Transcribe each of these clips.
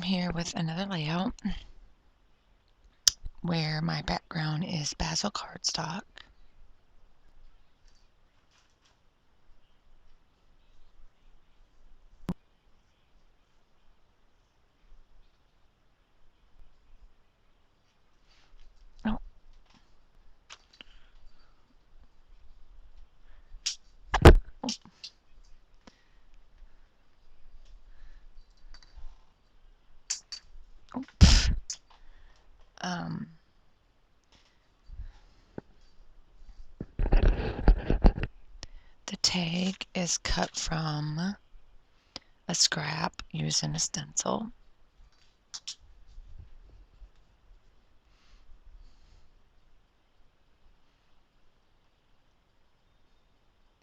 here with another layout where my background is basil cardstock. Oh. Oh. Um, the tag is cut from a scrap using a stencil.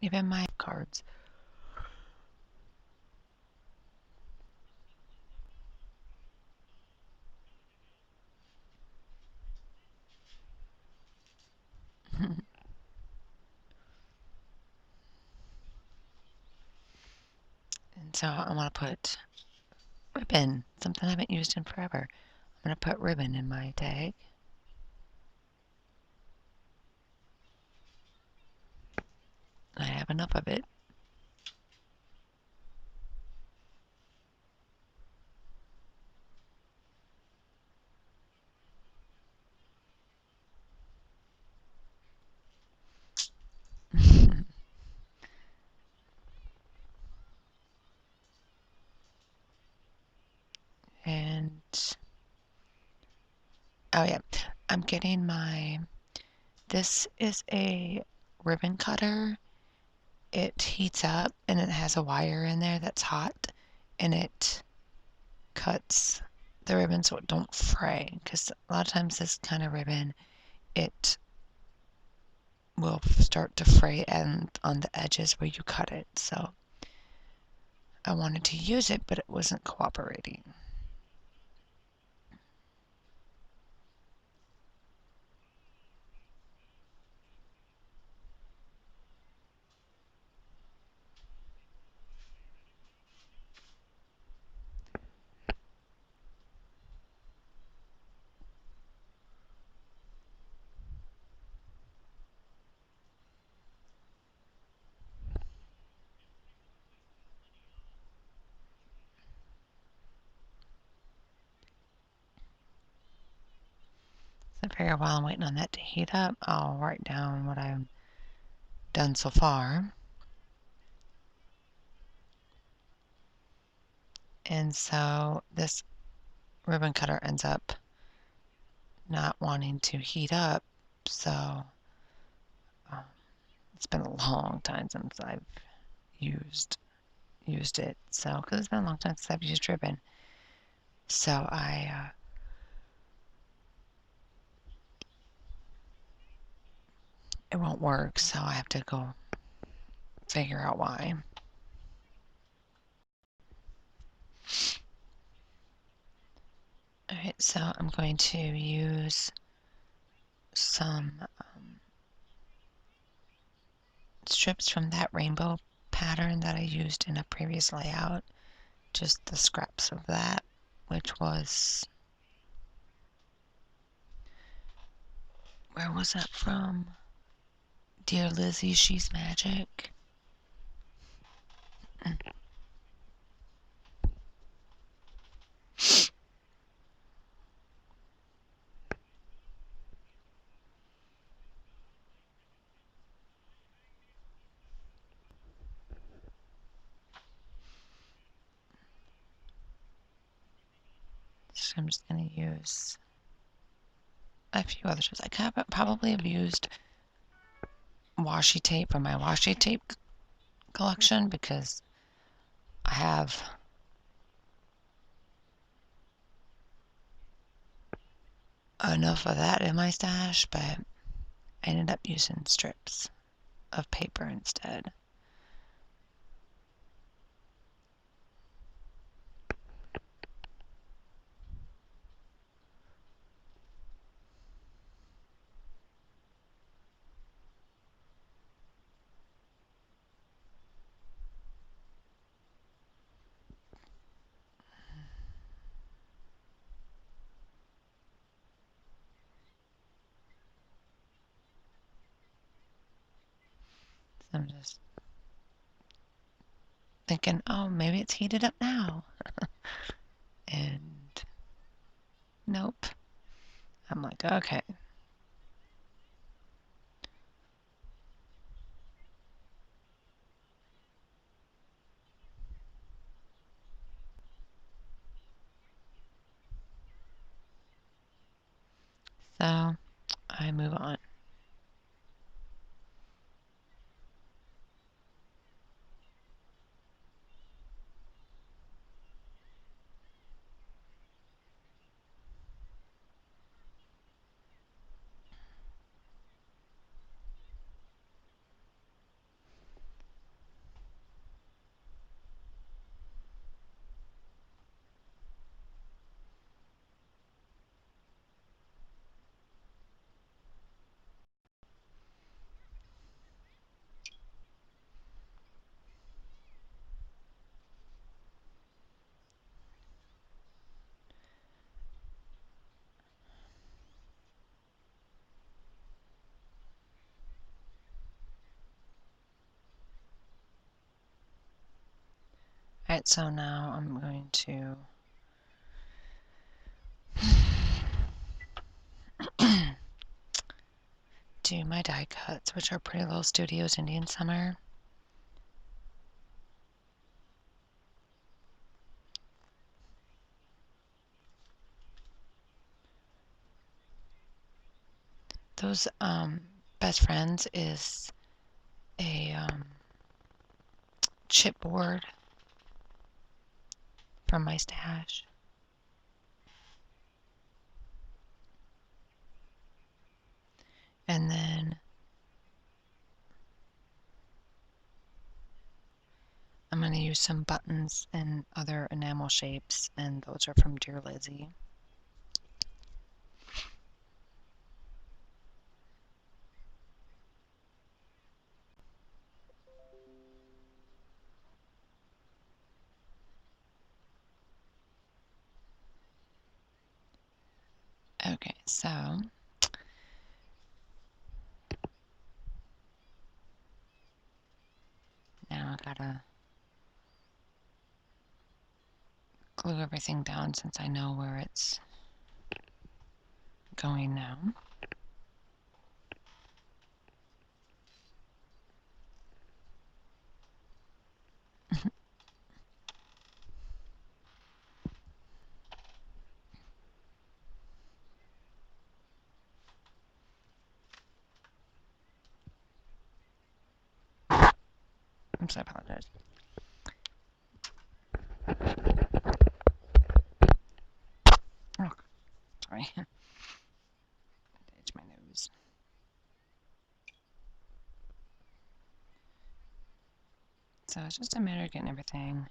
Even my cards. And so I want to put ribbon, something I haven't used in forever. I'm going to put ribbon in my tag. I have enough of it. And oh yeah, I'm getting this is a ribbon cutter. It heats up and it has a wire in there that's hot, and it cuts the ribbon so it don't fray, because a lot of times this kind of ribbon, it will start to fray and on the edges where you cut it. So I wanted to use it, but it wasn't cooperating. So I figure while I'm waiting on that to heat up, I'll write down what I've done so far. And so this ribbon cutter ends up not wanting to heat up, so it's been a long time since I've used it. So, because it's been a long time since I've used ribbon, so it won't work. So I have to go figure out why. All right, so I'm going to use some strips from that rainbow pattern that I used in a previous layout. Just the scraps of that, which was, where was that from? Dear Lizzie, She's Magic. So I'm just going to use a few other strips. I probably have used washi tape from my washi tape collection, because I have enough of that in my stash, but I ended up using strips of paper instead. I'm just thinking, oh, maybe it's heated up now. And nope. I'm like, okay. So I move on. Alright, so now I'm going to do my die cuts, which are Pretty Little Studios Indian Summer. Those Best Friends is a chipboard from my stash. And then I'm going to use some buttons and other enamel shapes, and those are from Dear Lizzie. Okay, so now I gotta glue everything down since I know where it's going now. I'm sorry, I apologize. Oh, sorry. Itch my nose. So it's just a matter of getting everything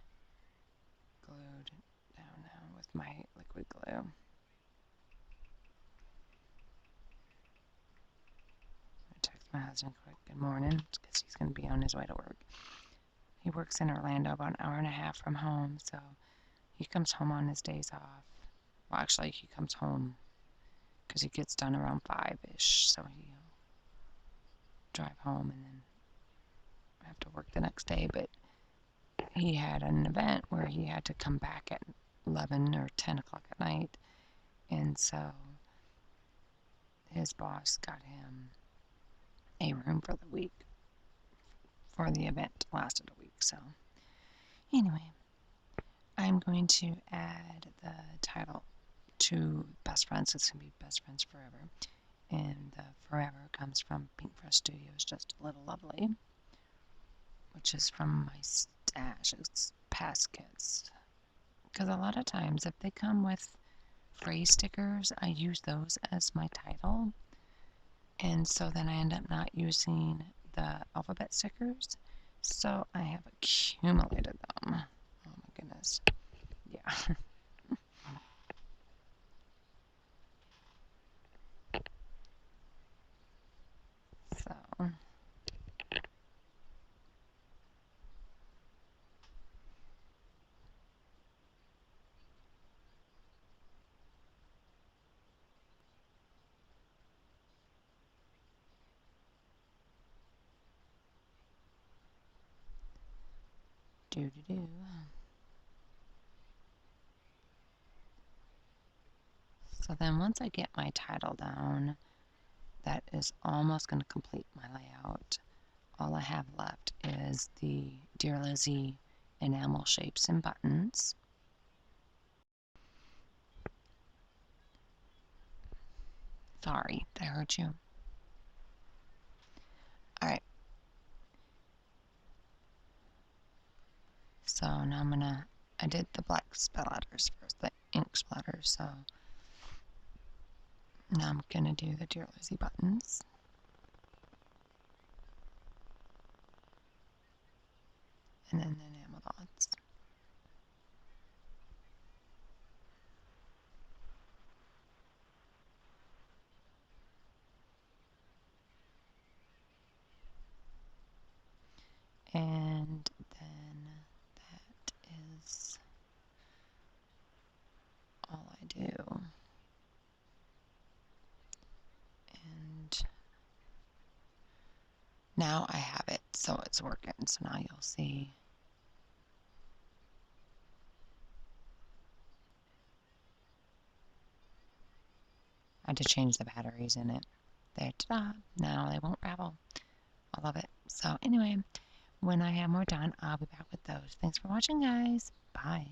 glued down now with my liquid glue. I text my husband quick, good morning, because he's going to be on his way to work. He works in Orlando, about an hour and a half from home, so he comes home on his days off. Well, actually, he comes home because he gets done around 5-ish, so he'll drive home and then have to work the next day. But he had an event where he had to come back at 11 or 10 o'clock at night, and so his boss got him a room for the week, for the event lasted a week. So anyway, I'm going to add the title to Best Friends. It's going to be Best Friends Forever, and the forever comes from Pink Fresh Studios, Just a Little Lovely, which is from my stash. It's past kits, because a lot of times if they come with phrase stickers, I use those as my title, and so then I end up not using the alphabet stickers, so I have accumulated them. Oh my goodness. Yeah. So Do do do. So then once I get my title down, that is almost going to complete my layout. All I have left is the Dear Lizzie enamel shapes and buttons. Sorry, did I hurt you? Alright, so now I did the black splatters first, the ink splatters, so now I'm gonna do the Dear Lizzie buttons. And then the enamel dots. And then that is all I do. And now I have it, so it's working. So now you'll see. I had to change the batteries in it. There, ta-da! Now they won't ravel. I love it. So anyway, when I have more done, I'll be back with those. Thanks for watching, guys. Bye.